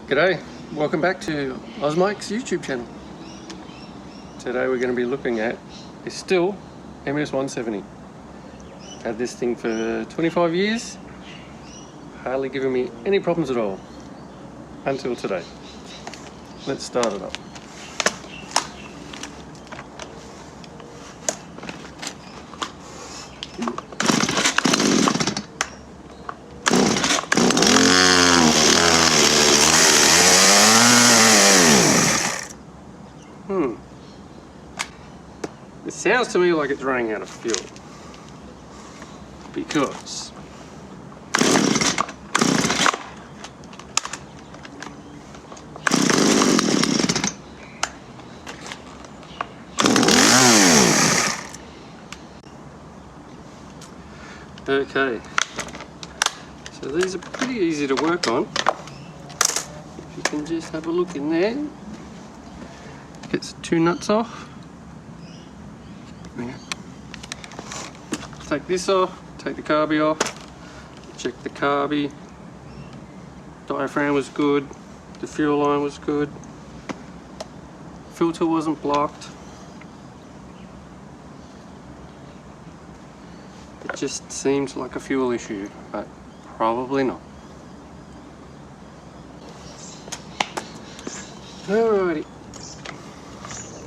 G'day, welcome back to OzMike's YouTube channel. Today we're going to be looking at a still MS-170. Had this thing for 25 years, hardly giving me any problems at all, until today. Let's start it up. It sounds to me like it's running out of fuel, because okay, so these are pretty easy to work on. If you can just have a look in there, gets the two nuts off. Take this off, take the carby off, check the carby, diaphragm was good, the fuel line was good, filter wasn't blocked. It just seems like a fuel issue, but probably not. Alrighty,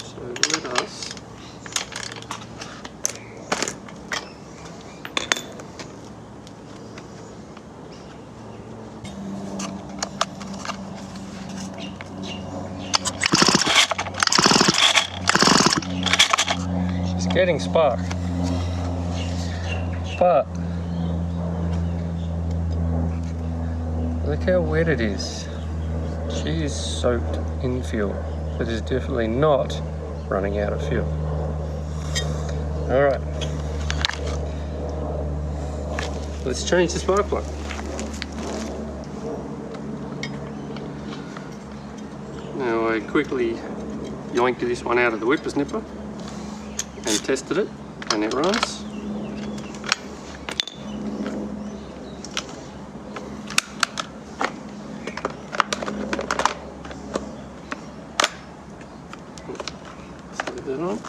so let us getting spark, but look how wet it is. She is soaked in fuel. It is definitely not running out of fuel. Alright, let's change the spark plug. Now I quickly yoinked this one out of the whipper snipper and tested it, and it runs. Let's leave that on.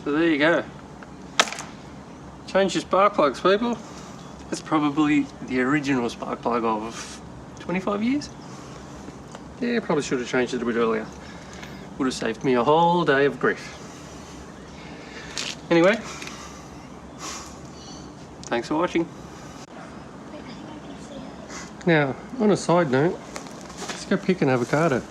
So there you go. Change your spark plugs, people. That's probably the original spark plug of 25 years. Yeah, probably should have changed it a bit earlier. Would have saved me a whole day of grief. Anyway, thanks for watching. Wait, I think I can see it. Now, on a side note, let's go pick an avocado.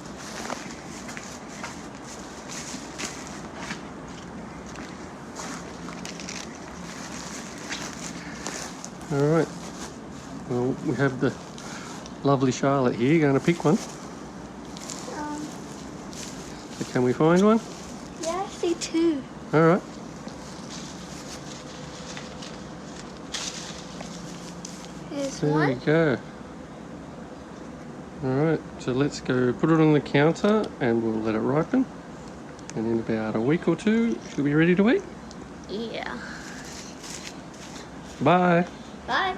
Alright, well, we have the lovely Charlotte here going to pick one. So can we find one? Yeah, I see two. Alright. There's There one. we go. Alright, so let's go put it on the counter and we'll let it ripen. And in about a week or two, she'll be ready to eat. Yeah. Bye. Bye.